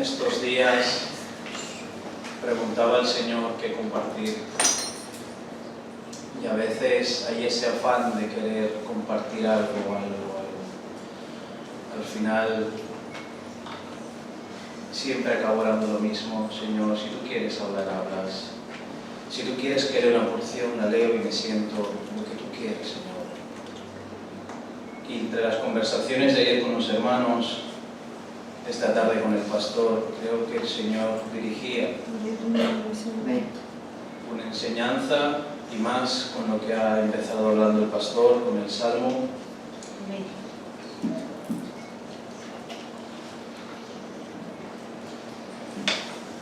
estos días preguntaba al Señor qué compartir, y a veces hay ese afán de querer compartir algo. Al final siempre acabo hablando lo mismo: Señor, si tú quieres hablar, hablas. Si tú quieres que lea una porción, la leo y me siento lo que tú quieres, Señor. Y entre las conversaciones de ayer con los hermanos, esta tarde con el pastor, creo que el Señor dirigía una enseñanza, y más con lo que ha empezado hablando el pastor, con el Salmo.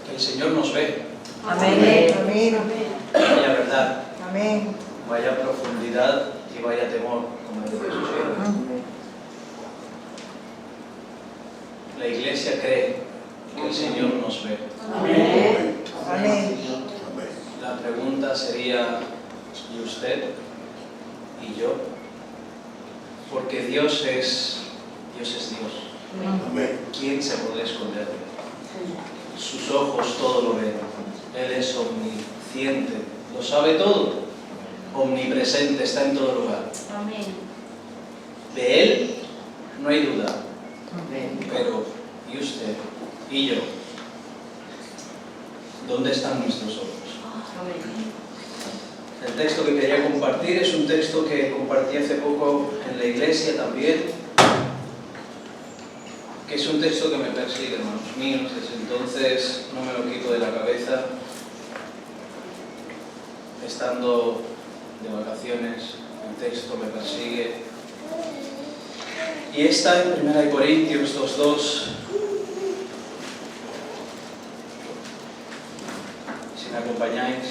Que el Señor nos ve. Amén. Amén. Vaya verdad, Amén. vaya profundidad y vaya temor, como dice Jesús. La Iglesia cree que el Señor nos ve. Amén. Amén. La pregunta sería: ¿y usted? ¿Y yo? Porque Dios es Dios. Amén. ¿Quién se podrá esconder? Sus ojos todo lo ven. Él es omnisciente, lo sabe todo, omnipresente, está en todo lugar. Amén. De Él no hay duda. Amén. Pero, ¿y usted? ¿Y yo? ¿Dónde están nuestros ojos? El texto que quería compartir es un texto que compartí hace poco en la iglesia también, que es un texto que me persigue, hermanos míos. Desde entonces no me lo quito de la cabeza. Estando de vacaciones, el texto me persigue. Y está en 1 Corintios 2:2. Si me acompañáis,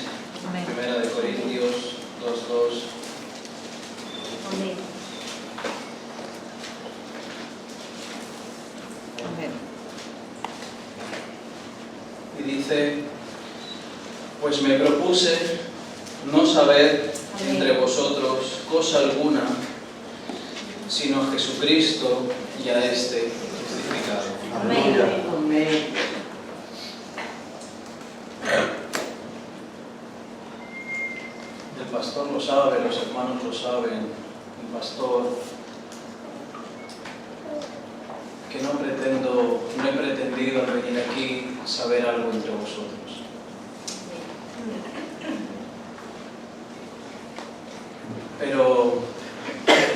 1 Corintios 2:2. Amén. Amén. Y dice: pues me propuse no saber entre vosotros cosa alguna, sino Jesucristo y a este crucificado. Amén. Amén. El pastor lo sabe, los hermanos lo saben. El pastor, que no he pretendido al venir aquí saber algo entre vosotros. Pero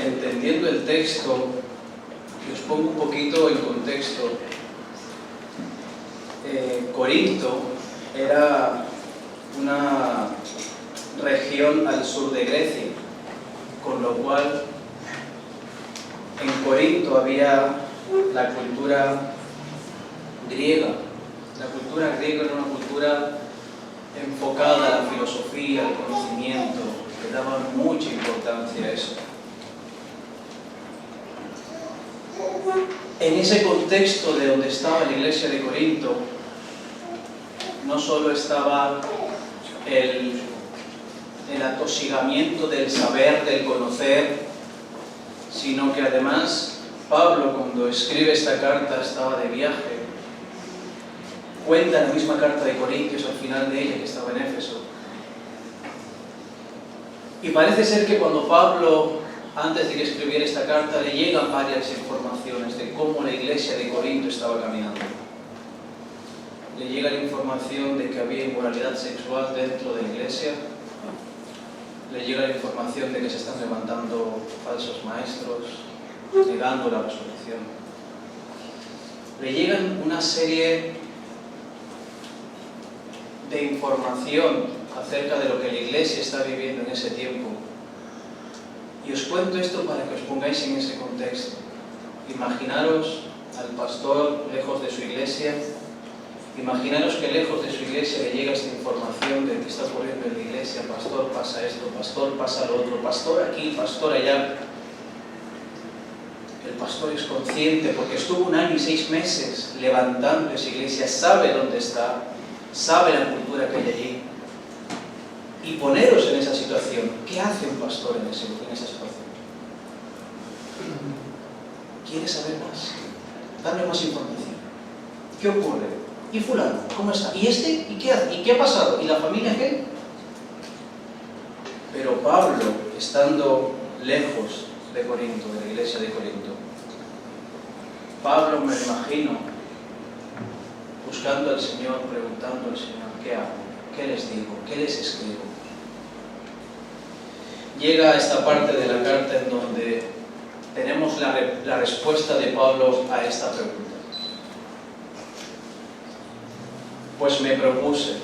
entendiendo el texto, y os pongo un poquito en contexto, Corinto era una región al sur de Grecia, con lo cual en Corinto había la cultura griega. La cultura griega era una cultura enfocada a la filosofía, al conocimiento, que daba mucha importancia a eso. En ese contexto de donde estaba la iglesia de Corinto, no solo estaba el atosigamiento del saber, del conocer, sino que además Pablo, cuando escribe esta carta, estaba de viaje. Cuenta en la misma carta de Corintios, al final de ella, que estaba en Éfeso. Y parece ser que cuando Pablo, antes de que escribiera esta carta, le llegan varias informaciones de cómo la iglesia de Corinto estaba caminando. Le llega la información de que había inmoralidad sexual dentro de la iglesia. Le llega la información de que se están levantando falsos maestros, negando la resurrección. Le llegan una serie de información acerca de lo que la iglesia está viviendo en ese tiempo. Y os cuento esto para que os pongáis en ese contexto. Imaginaros al pastor lejos de su iglesia. Imaginaros que lejos de su iglesia le llega esta información de que está ocurriendo en la iglesia: pastor, pasa esto, pastor, pasa lo otro, pastor aquí, pastor allá. El pastor es consciente, porque estuvo 1 año y 6 meses levantando esa iglesia, sabe dónde está, sabe la cultura que hay allí. Y poneros en esa situación. ¿Qué hace un pastor en esa situación? ¿Quiere saber más? Dame más información. ¿Qué ocurre? ¿Y fulano? ¿Cómo está? ¿Y este? ¿Y qué hace? ¿Y qué ha pasado? ¿Y la familia qué? Pero Pablo, estando lejos de Corinto, de la iglesia de Corinto, Pablo, me lo imagino, buscando al Señor, preguntando al Señor, ¿qué hago? ¿Qué les digo? ¿Qué les escribo? Llega a esta parte de la carta en donde tenemos la respuesta de Pablo a esta pregunta. Pues me propuse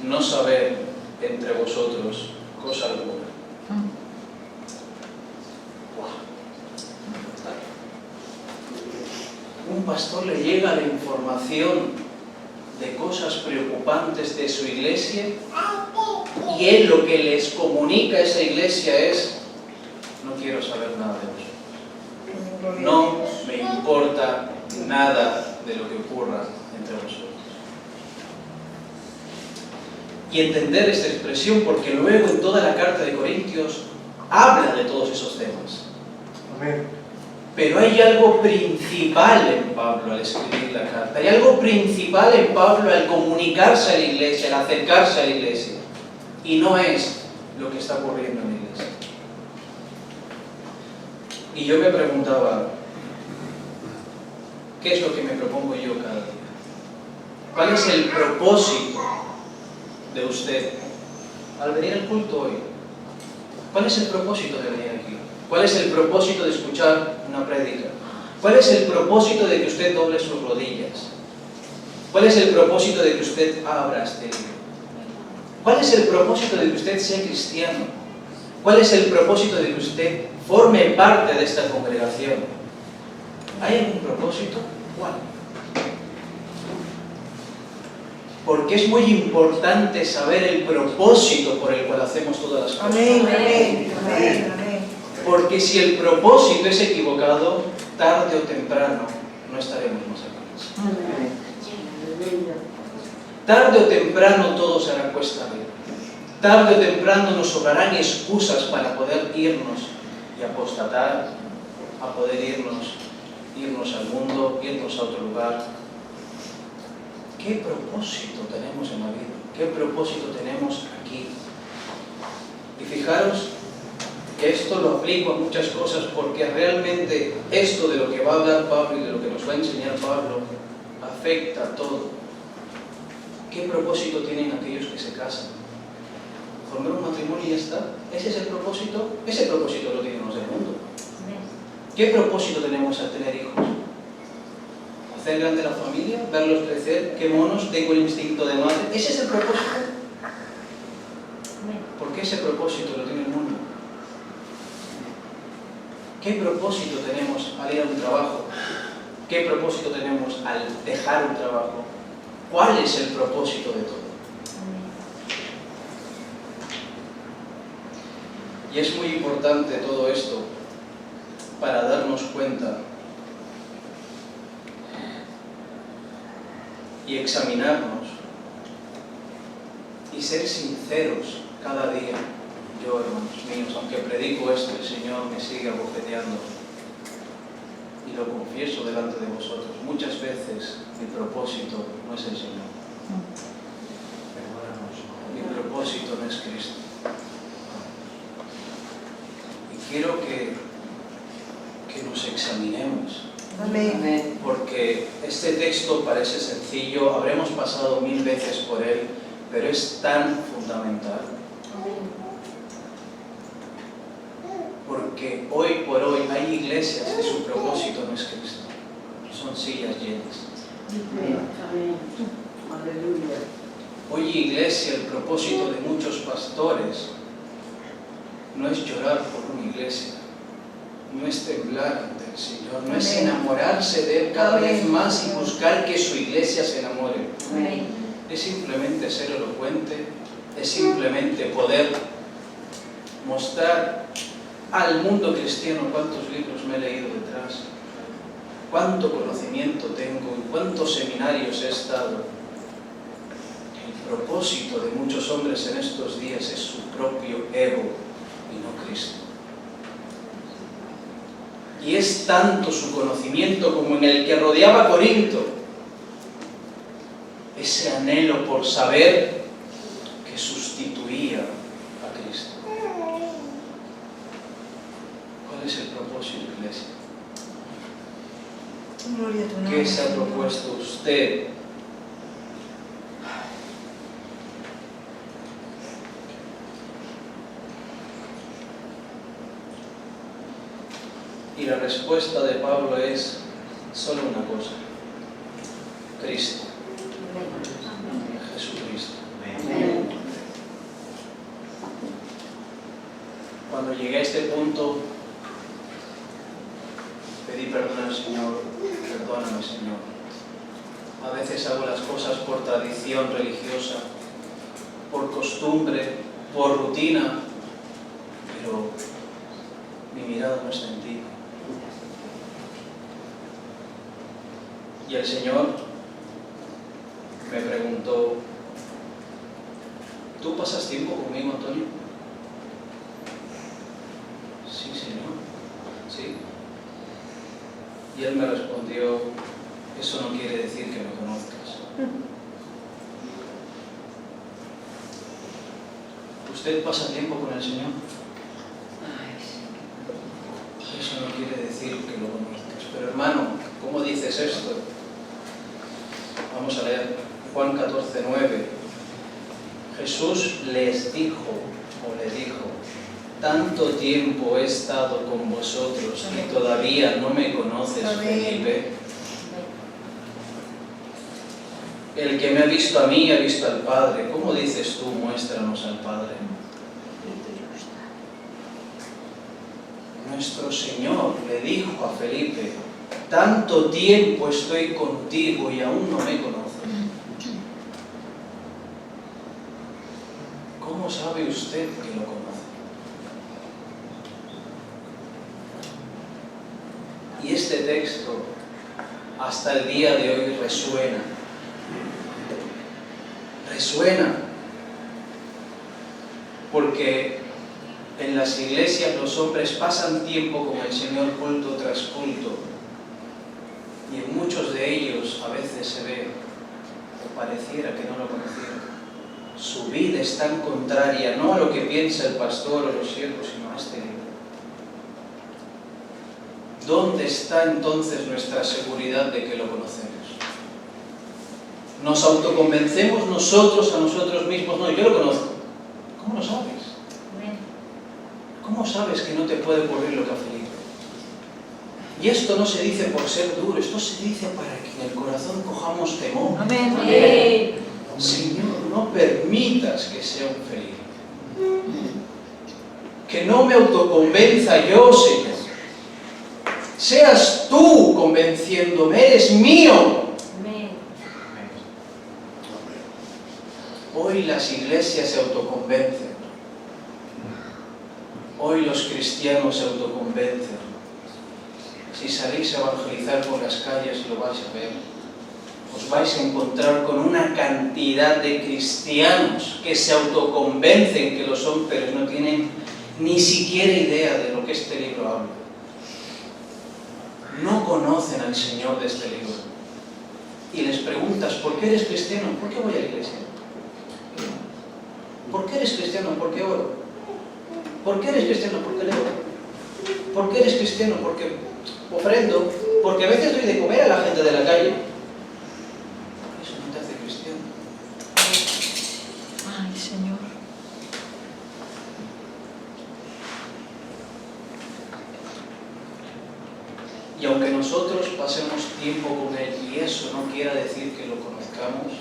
no saber entre vosotros cosa alguna. Un pastor le llega la información de cosas preocupantes de su iglesia y él lo que les comunica a esa iglesia es: no quiero saber nada de vosotros. No me importa nada de lo que ocurra entre vosotros. Y entender esta expresión, porque luego en toda la carta de Corintios habla de todos esos temas. Amén. Pero hay algo principal en Pablo al escribir la carta. Hay algo principal en Pablo al comunicarse a la iglesia, al acercarse a la iglesia. Y no es lo que está ocurriendo en la iglesia. Y yo me preguntaba, ¿qué es lo que me propongo yo cada día? ¿Cuál es el propósito de usted al venir al culto hoy? ¿Cuál es el propósito de venir aquí? ¿Cuál es el propósito de escuchar una prédica? ¿Cuál es el propósito de que usted doble sus rodillas? ¿Cuál es el propósito de que usted abra este libro? ¿Cuál es el propósito de que usted sea cristiano? ¿Cuál es el propósito de que usted forme parte de esta congregación? ¿Hay algún propósito? ¿Cuál? Porque es muy importante saber el propósito por el cual hacemos todas las cosas. Amén, amén, amén, amén. Porque si el propósito es equivocado, tarde o temprano no estaremos más aquí. Tarde o temprano todo será cuesta arriba. Tarde o temprano nos sobrarán excusas para poder irnos y apostatar, a poder irnos al mundo, irnos a otro lugar. ¿Qué propósito tenemos en la vida? ¿Qué propósito tenemos aquí? Y fijaros que esto lo aplico a muchas cosas, porque realmente esto de lo que va a hablar Pablo y de lo que nos va a enseñar Pablo afecta a todo. ¿Qué propósito tienen aquellos que se casan? ¿Formar un matrimonio y ya está? ¿Ese es el propósito? Ese propósito lo tienen los del mundo. ¿Qué propósito tenemos al tener hijos? ¿Hacer grande la familia? ¿Verlos crecer? ¿Qué monos? ¿Tengo el instinto de madre? ¿Ese es el propósito? ¿Por qué ese propósito lo tiene el mundo? ¿Qué propósito tenemos al ir a un trabajo? ¿Qué propósito tenemos al dejar un trabajo? ¿Cuál es el propósito de todo? Y es muy importante todo esto para darnos cuenta y examinarnos y ser sinceros cada día. Yo, hermanos míos, aunque predico esto, el Señor me sigue abofeteando y lo confieso delante de vosotros. Muchas veces mi propósito no es el Señor. Mi propósito no es Cristo. Y quiero que nos examinemos. Amén. Porque este texto parece sencillo, habremos pasado 1000 veces por él, pero es tan fundamental. Porque hoy por hoy hay iglesias que su propósito no es Cristo, son sillas llenas. Hoy iglesia, el propósito de muchos pastores no es llorar por una iglesia, no es temblar ante el Señor, no es enamorarse de Él cada vez más y buscar que su iglesia se enamore. Es simplemente ser elocuente, es simplemente poder mostrar al mundo cristiano cuántos libros me he leído detrás, cuánto conocimiento tengo, en cuántos seminarios he estado. El propósito de muchos hombres en estos días es su propio ego y no Cristo. Y es tanto su conocimiento como en el que rodeaba Corinto, ese anhelo por saber que sustituía a Cristo. ¿Cuál es el propósito, iglesia? Gloria a tu nombre, ¿Qué se ha Señor. propuesto usted? Y la respuesta de Pablo es solo una cosa: Cristo, Jesucristo. Cuando llegué a este punto, pedí perdón al Señor. Perdóname, Señor. A veces hago las cosas por tradición religiosa, por costumbre, por rutina, pero mi mirada no está en ti. Y el Señor me preguntó: ¿tú pasas tiempo conmigo, Antonio? Sí, Señor, sí. Y Él me respondió: eso no quiere decir que me conozcas. ¿Usted pasa tiempo con el Señor? Eso no quiere decir que lo conozcas. Pero hermano, ¿cómo dices esto? Vamos a leer Juan 14:9. Jesús les dijo, o le dijo: tanto tiempo he estado con vosotros y todavía no me conoces, Felipe. El que me ha visto a mí ha visto al Padre. ¿Cómo dices tú, muéstranos al Padre? Nuestro Señor le dijo a Felipe: tanto tiempo estoy contigo y aún no me conoces. ¿Cómo sabe usted que lo conoce? Y este texto hasta el día de hoy resuena. Resuena. Porque en las iglesias los hombres pasan tiempo con el Señor culto tras culto. Y en muchos de ellos a veces se ve, o pareciera que no lo conocieron. Su vida es tan contraria, no a lo que piensa el pastor o los siervos, sino a este libro. ¿Dónde está entonces nuestra seguridad de que lo conocemos? ¿Nos autoconvencemos nosotros a nosotros mismos? No, yo lo conozco. ¿Cómo lo sabes? ¿Cómo sabes que no te puede ocurrir lo que a Felipe? Y esto no se dice por ser duro, esto se dice para que en el corazón cojamos temor. Amén. Amén. Señor, no permitas que sea un Felipe. Que no me autoconvenza yo, Señor. Seas tú convenciéndome, eres mío. Amén. Hoy las iglesias se autoconvencen. Hoy los cristianos se autoconvencen. Si salís a evangelizar por las calles lo vais a ver. Os vais a encontrar con una cantidad de cristianos que se autoconvencen que lo son, pero no tienen ni siquiera idea de lo que este libro habla. No conocen al Señor de este libro. Y les preguntas: ¿por qué eres cristiano? ¿Por qué voy a la iglesia? ¿Por qué eres cristiano? ¿Por qué oro? ¿Por qué eres cristiano? ¿Por qué leo? ¿Por qué eres cristiano? Porque ofrendo. Porque a veces doy de comer a la gente de la calle. Eso no te hace cristiano. Ay, Señor. Y aunque nosotros pasemos tiempo con Él y eso no quiera decir que lo conozcamos,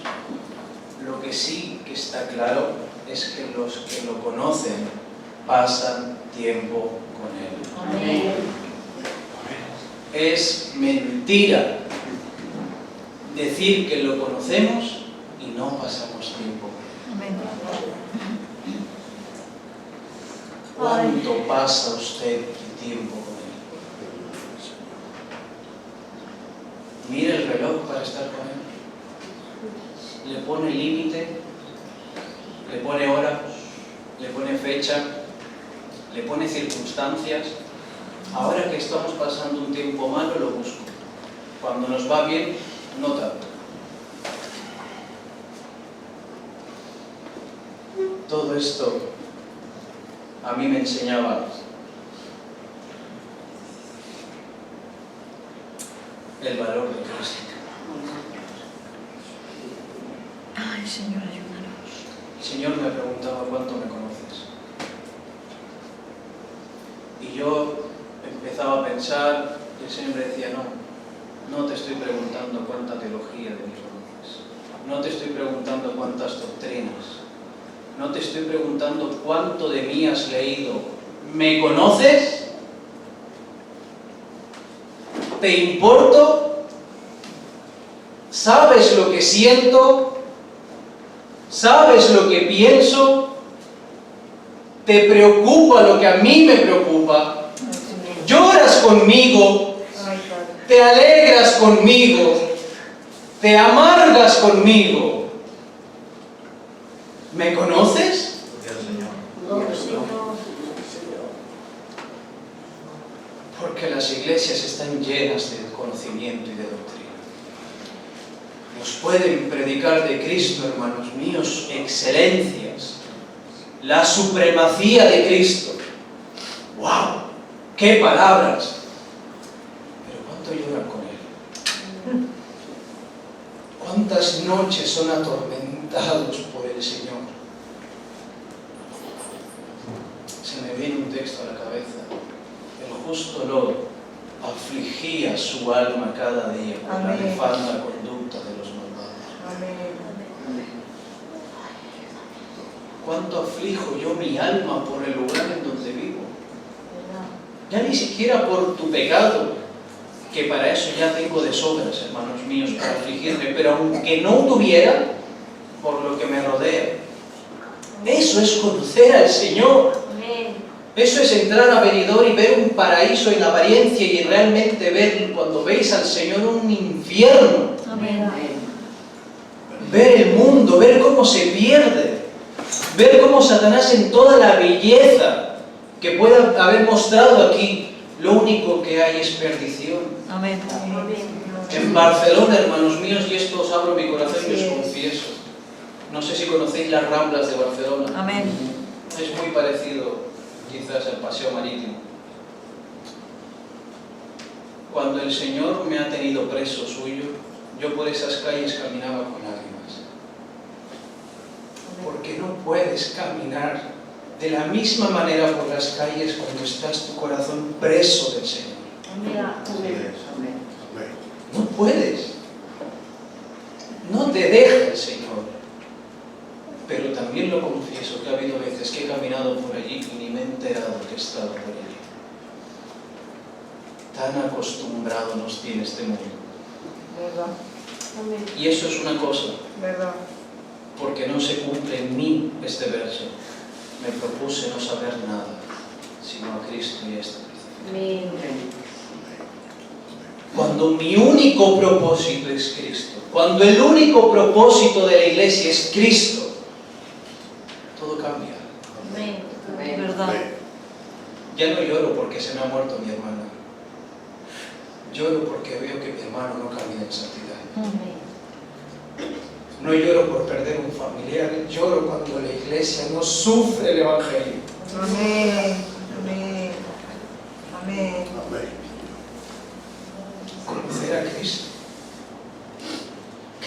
lo que sí que está claro es que los que lo conocen pasan tiempo con Él. Amén. Es mentira decir que lo conocemos y no pasamos tiempo. Amén. ¿Cuánto pasa usted de tiempo con Él? Mira el reloj para estar con Él. Le pone límite, le pone hora, le pone fecha, le pone circunstancias. Ahora que estamos pasando un tiempo malo, lo busco. Cuando nos va bien, no tanto. todo esto a mí me enseñaba el valor de Cristo. Ay, Señor, ayúdanos. El Señor me preguntaba cuánto me conoces. Y yo empezaba a pensar, y el Señor me decía, no te estoy preguntando cuánta teología de mí conoces. No te estoy preguntando cuántas doctrinas. No te estoy preguntando cuánto de mí has leído. ¿Me conoces? ¿Te importo? ¿Sabes lo que siento? ¿Sabes lo que pienso? ¿Te preocupa lo que a mí me preocupa? ¿Lloras conmigo? Ay, Padre. ¿Te alegras conmigo? ¿Te amargas conmigo? ¿Me conoces? Oh, Señor. Porque las iglesias están llenas de conocimiento y de doctrina. Nos pueden predicar de Cristo, hermanos míos, excelencias, la supremacía de Cristo. ¡Wow! ¡Qué palabras! Pero ¿cuánto lloran con Él? ¿Cuántas noches son atormentados por el Señor? Se me viene un texto a la cabeza. El justo Lot afligía su alma cada día por la Amén. nefanda conducta de los malvados. Amén. ¿Cuánto aflijo yo mi alma por el lugar en donde vivo? ¿Verdad? Ya ni siquiera por tu pecado, que para eso ya tengo de sobras, hermanos míos, para afligirme, pero aunque no tuviera, por lo que me rodea. Eso es conocer al Señor. Amén. Eso es entrar a Benidorm y ver un paraíso en apariencia y realmente ver, cuando veis al Señor, un infierno. Amén. Ver el mundo, ver cómo se pierde, ver cómo Satanás en toda la belleza que pueda haber mostrado aquí, lo único que hay es perdición. Amén. En Barcelona, hermanos míos, y esto os abro mi corazón y os Así es. confieso, no sé si conocéis las Ramblas de Barcelona. Amén. Es muy parecido quizás al Paseo Marítimo. Cuando el Señor me ha tenido preso suyo, yo por esas calles caminaba con lágrimas. Porque no puedes caminar de la misma manera por las calles cuando estás tu corazón preso del Señor. Amén. No puedes. No te deja el Señor. Pero también lo confieso que ha habido veces que he caminado por allí y ni me he enterado que he estado por allí. Tan acostumbrado nos tiene este mundo. ¿Verdad? Amén. Y eso es una cosa, ¿Verdad? porque no se cumple en mí este verso. Me propuse no saber nada, sino a Cristo y a esta cruz. Amén. Cuando mi único propósito es Cristo, cuando el único propósito de la iglesia es Cristo, todo cambia. Amén. ¿Verdad? Ya no lloro porque se me ha muerto mi hermana. Lloro porque veo que mi hermano no camina en santidad. Amén. No lloro por perder un familiar, lloro cuando la iglesia no sufre el evangelio. Amén. Amén. Amén. Conocer a Cristo.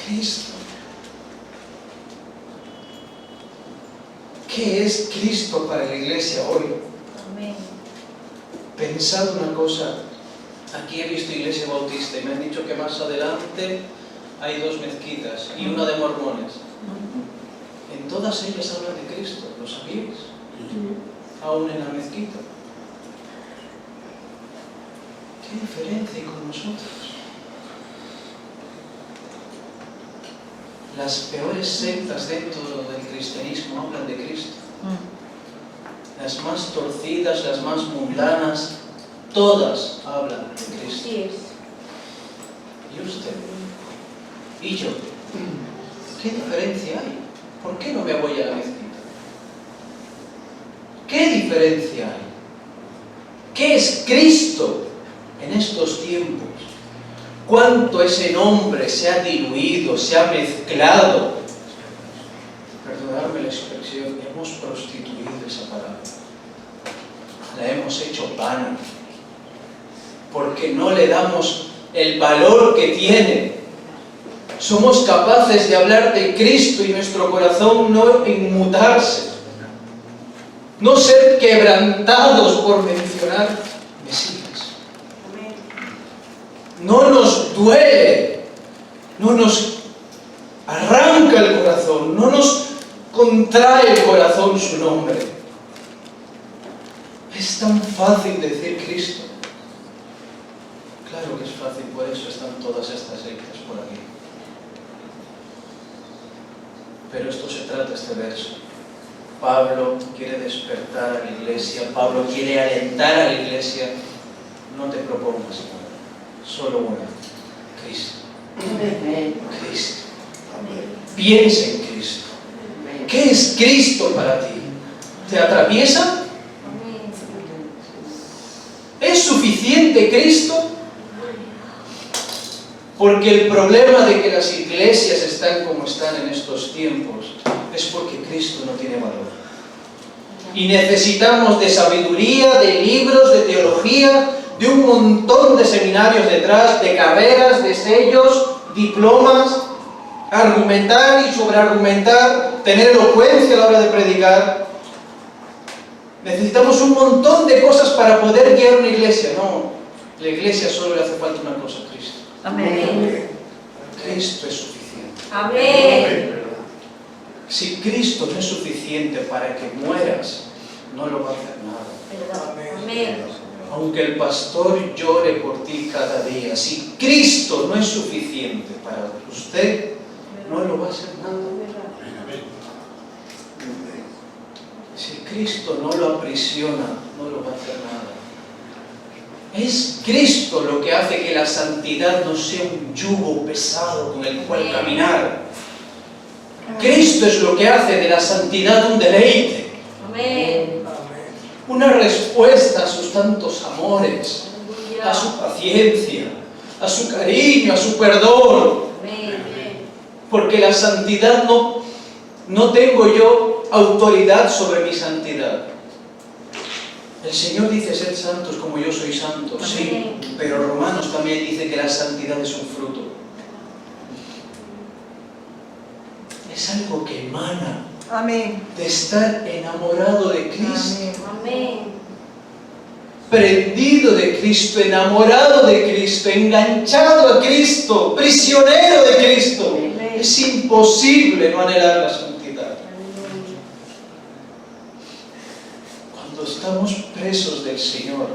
Cristo. ¿Qué es Cristo para la iglesia hoy? Amén. Pensad una cosa. Aquí he visto iglesia bautista y me han dicho que más adelante hay 2 mezquitas y una de mormones. En todas ellas hablan de Cristo, ¿lo sabíais? Aún en la mezquita. ¿Qué diferencia hay con nosotros? Las peores sectas dentro del cristianismo hablan de Cristo. Las más torcidas, las más mundanas, todas hablan de Cristo. Así es. ¿Y usted? ¿Y yo? ¿Qué diferencia hay? ¿Por qué no me voy a la mezquita? ¿Qué diferencia hay? ¿Qué es Cristo en estos tiempos? ¿Cuánto ese nombre se ha diluido, se ha mezclado? Perdonadme la expresión. si hemos prostituido esa palabra, la hemos hecho vana, porque no le damos el valor que tiene. Somos capaces de hablar de Cristo y nuestro corazón no inmutarse, no ser quebrantados por mencionar Mesías. No nos duele, no nos arranca el corazón, no nos contrae el corazón su nombre. Es tan fácil decir Cristo. Claro que es fácil, por eso están todas estas sectas por aquí. Pero esto se trata, este verso. Pablo quiere despertar a la iglesia, Pablo quiere alentar a la iglesia. No te propongas nada, solo una: Cristo. Cristo. Piensa en Cristo. ¿Qué es Cristo para ti? ¿Te atraviesa? ¿Es suficiente Cristo? Porque el problema de que las iglesias están como están en estos tiempos es porque Cristo no tiene valor. Y necesitamos de sabiduría, de libros, de teología, de un montón de seminarios detrás, de carreras, de sellos, diplomas, argumentar y sobreargumentar, tener elocuencia a la hora de predicar. Necesitamos un montón de cosas para poder guiar una iglesia. No, la iglesia solo le hace falta una cosa: Cristo. Amén. Cristo es suficiente. Amén. Si Cristo no es suficiente para que mueras, no lo va a hacer nada. Amén. Aunque el pastor llore por ti cada día, si Cristo no es suficiente para usted, no lo va a hacer nada. Si Cristo no lo aprisiona, no lo va a hacer nada. Es Cristo lo que hace que la santidad no sea un yugo pesado con el cual caminar. Cristo es lo que hace de la santidad un deleite. Amén. Una respuesta a sus tantos amores, a su paciencia, a su cariño, a su perdón. Porque la santidad no tengo yo autoridad sobre mi santidad. El Señor dice: sed santos como yo soy santo. Sí, pero Romanos también dice que la santidad es un fruto. Es algo que emana Amén. de estar enamorado de Cristo. Amén. Prendido de Cristo, enamorado de Cristo, enganchado a Cristo, prisionero de Cristo. Es imposible no anhelar la santidad. Cuando estamos presos del Señor,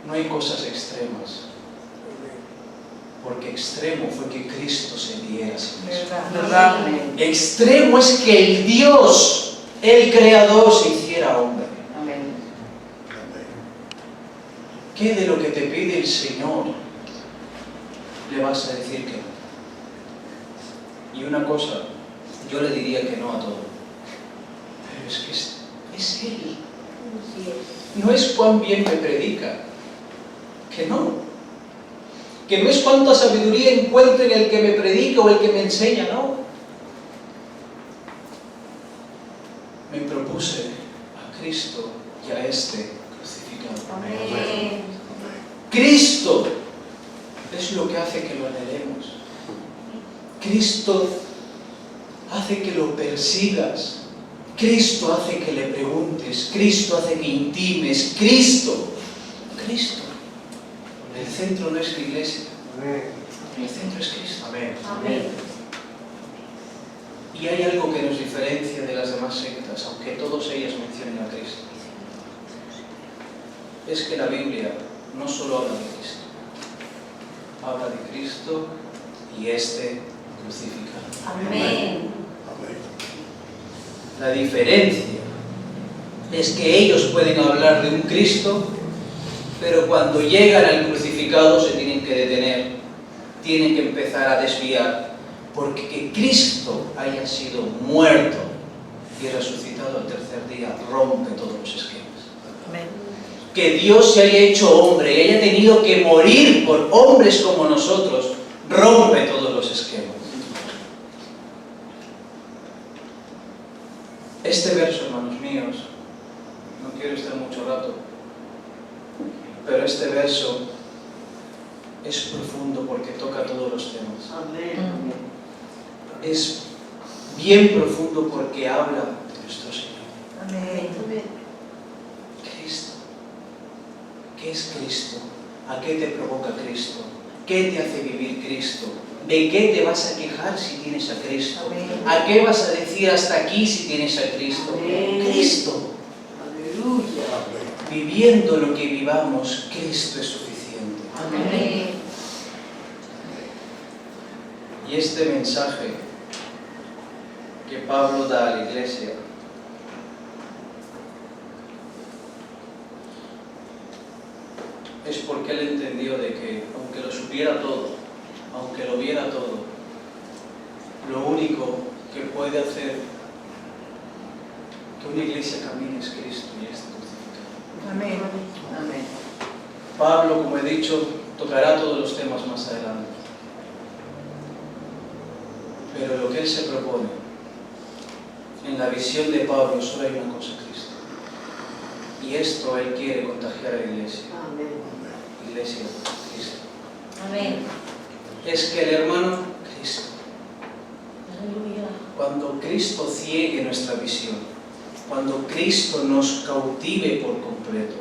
no hay cosas extremas. Porque extremo fue que Cristo se diera a sí mismo. Extremo es que el Dios, el Creador, se hiciera hombre. ¿Qué de lo que te pide el Señor le vas a decir que no? Y una cosa, yo le diría que no a todo. Pero es que es Él. No es cuán bien me predica. Que no. Que no es cuánta sabiduría encuentro en el que me predica o el que me enseña, no. Me propuse a Cristo y a este crucificado. Amén. Cristo es lo que hace que lo anhelemos. Cristo hace que lo persigas. Cristo hace que le preguntes. Cristo hace que intimes. Cristo. El centro no es la iglesia. El centro es Cristo. Amén. Y hay algo que nos diferencia de las demás sectas, aunque todas ellas mencionen a Cristo. Es que la Biblia no solo habla de Cristo. Habla de Cristo y este crucificado. Amén. La diferencia es que ellos pueden hablar de un Cristo, pero cuando llegan al crucificado se tienen que detener, tienen que empezar a desviar, porque que Cristo haya sido muerto y resucitado al tercer día rompe todos los esquemas. Amén. Que Dios se haya hecho hombre y haya tenido que morir por hombres como nosotros rompe todos los esquemas. Este verso, hermanos míos, no quiero estar mucho rato, pero este verso es profundo porque toca todos los temas. Amén. Es bien profundo porque habla de nuestro Señor. Amén. Cristo. ¿Qué es Cristo? ¿A qué te provoca Cristo? ¿Qué te hace vivir Cristo? ¿De qué te vas a quejar si tienes a Cristo? Amén. ¿A qué vas a decir hasta aquí si tienes a Cristo? Amén. Cristo. Aleluya. Viviendo lo que vivamos, Cristo es suficiente. Amén. Y este mensaje que Pablo da a la iglesia es porque él entendió de que aunque lo supiera todo, aunque lo viera todo, lo único que puede hacer que una iglesia camine es Cristo y es crucificado. Amén. Amén. Pablo, como he dicho, tocará todos los temas más adelante. Pero lo que él se propone, en la visión de Pablo, solo hay una cosa, Cristo. Y esto él quiere contagiar a la iglesia. Amén. Iglesia, Cristo. Amén. Es que el hermano, Cristo. Aleluya. Cuando Cristo ciegue nuestra visión, cuando Cristo nos cautive por completo,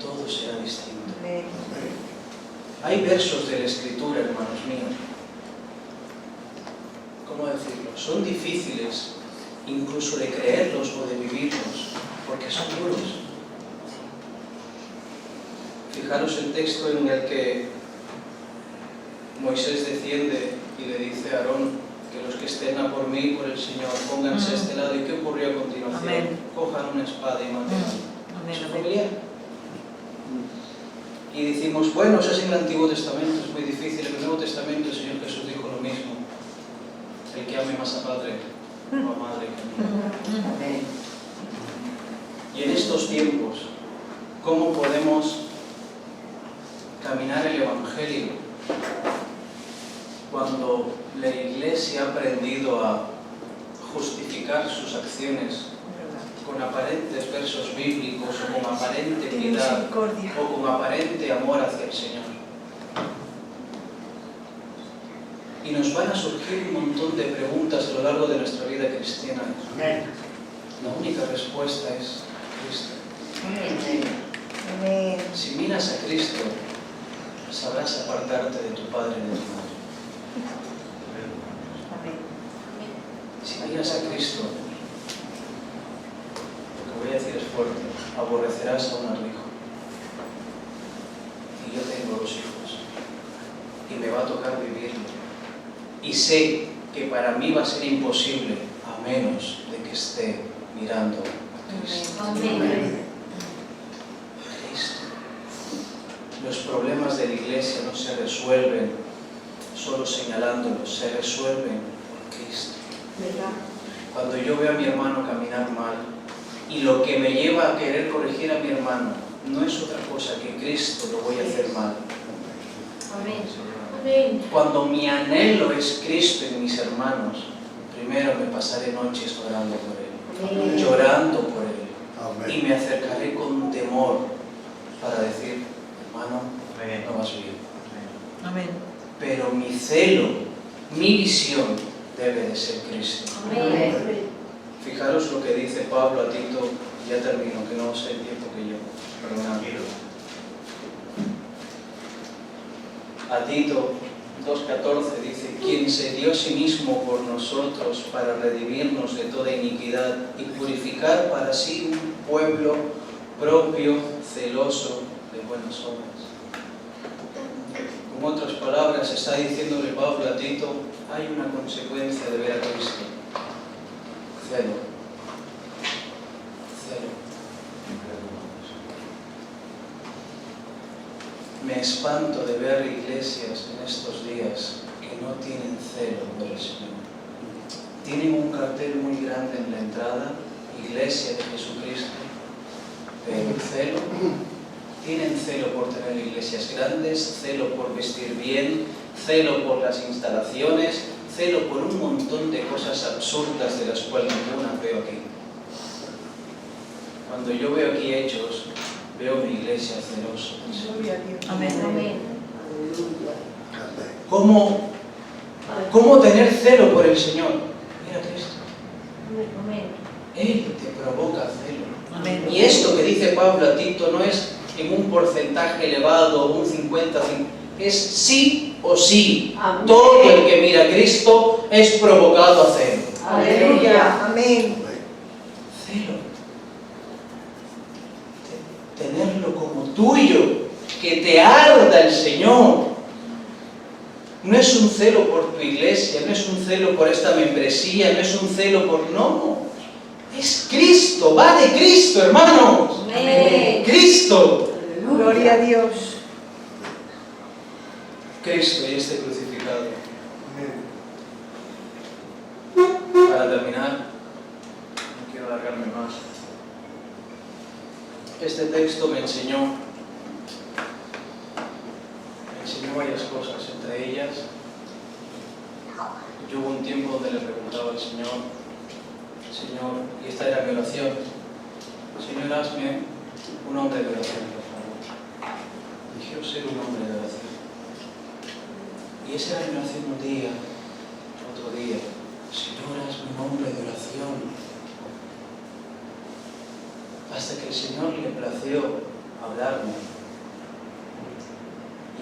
todo será distinto. Amén. Hay versos de la Escritura, hermanos míos, ¿cómo decirlo? Son difíciles incluso de creerlos o de vivirlos, porque son duros. Fijaros el texto en el que Moisés desciende y le dice a Aarón que los que estén a por mí, por el Señor, pónganse a este lado. ¿Y qué ocurrió a continuación? Amén. Cojan una espada y maten. Amén. ¿Es familiar? Y decimos, bueno, eso es en el Antiguo Testamento, es muy difícil. En el Nuevo Testamento el Señor Jesús dijo lo mismo. El que ame más a padre o a madre que a mí. Amén. Y en estos tiempos, ¿cómo podemos caminar el Evangelio cuando la Iglesia ha aprendido a justificar sus acciones con aparentes versos bíblicos o con aparente piedad Misericordia. o con aparente amor hacia el Señor? Y nos van a surgir un montón de preguntas a lo largo de nuestra vida cristiana. Amén. La única respuesta es Cristo. Amén. Amén. Si miras a Cristo, sabrás apartarte de tu padre y de tu madre. Amén. Si miras a Cristo, lo que voy a decir es fuerte, aborrecerás a un hijo. Y yo tengo 2 hijos. Y me va a tocar vivirlo. Y sé que para mí va a ser imposible, a menos de que esté mirando a Cristo. Amén. Cristo. Los problemas de la iglesia no se resuelven solo señalándolos, se resuelven por Cristo. ¿Verdad? Cuando yo veo a mi hermano caminar mal y lo que me lleva a querer corregir a mi hermano no es otra cosa que Cristo, lo voy a hacer mal. Amén. Amén. Cuando mi anhelo es Cristo en mis hermanos, primero me pasaré noches orando por Él, Amén. llorando por Él, y me acercaré con temor para decir, hermano, no vas bien. Amén. Pero mi celo, mi visión debe de ser Cristo. Amén. Fijaros lo que dice Pablo a Tito, ya termino, que no sé el tiempo que yo, perdonad. A Tito 2:14 dice, quien se dio a sí mismo por nosotros para redimirnos de toda iniquidad y purificar para sí un pueblo propio, celoso de buenas obras. Con otras palabras, está diciéndole Pablo a Tito, hay una consecuencia de ver a Cristo. Celo. Celo. Me espanto de ver iglesias en estos días que no tienen celo por el Señor. Tienen un cartel muy grande en la entrada, Iglesia de Jesucristo, pero celo. Tienen celo por tener iglesias grandes, celo por vestir bien, celo por las instalaciones, celo por un montón de cosas absurdas de las cuales ninguna veo aquí. Cuando yo veo aquí hechos, veo mi iglesia celosa. Gloria a Dios. Amén. Amén. Aleluya. ¿Cómo tener celo por el Señor? Mira Cristo. Amén. Él te provoca celo. Amén. Y esto que dice Pablo a Tito no es en un porcentaje elevado, un 50, es sí o sí. Amén. Todo el que mira a Cristo es provocado a celo. Aleluya. Amén. Celo. Tenerlo como tuyo, que te arda el Señor. No es un celo por tu iglesia, no es un celo por esta membresía, no es un celo por... No, es Cristo, va de Cristo, hermanos. Amén. Cristo. Gloria a Dios. Cristo y este crucificado. Para terminar, no quiero alargarme más. Este texto me enseñó varias cosas, entre ellas, yo hubo un tiempo donde le preguntaba al Señor, y esta era mi oración, Señor, hazme un hombre de oración, por favor. Y quiero ser un hombre de oración. Y esa era mi oración un día, otro día, Señor, hazme un hombre de oración. Hasta que el Señor le plació hablarme.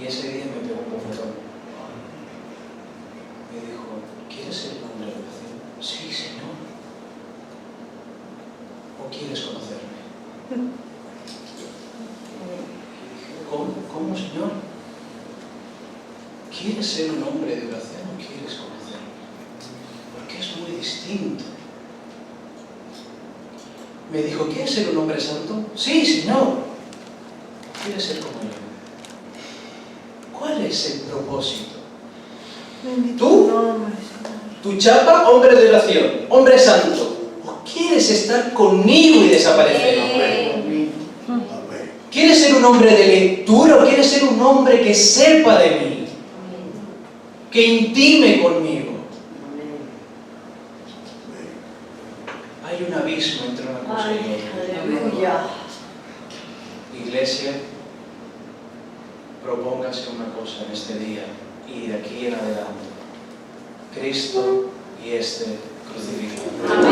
Y ese día me pegó un bofetón. Me dijo, ¿quieres ser un hombre de oración? Sí, Señor. ¿O quieres conocerme? ¿Cómo, Señor? ¿Quieres ser un hombre de oración o quieres conocerme? Porque es muy distinto. Me dijo, ¿quieres ser un hombre santo? Sí, Señor. ¿Quieres ser como yo? ¿Cuál es el propósito? Bendito ¿Tú? tu nombre, Señor. Tu chapa, hombre de oración, hombre santo. ¿O quieres estar conmigo y desaparecer? Amén. ¿Quieres ser un hombre de lectura o quieres ser un hombre que sepa de mí? Que intime conmigo. Hay un abismo entre una cosa y otra. Aleluya. Iglesia, propóngase una cosa en este día y de aquí en adelante. Cristo y este crucificado.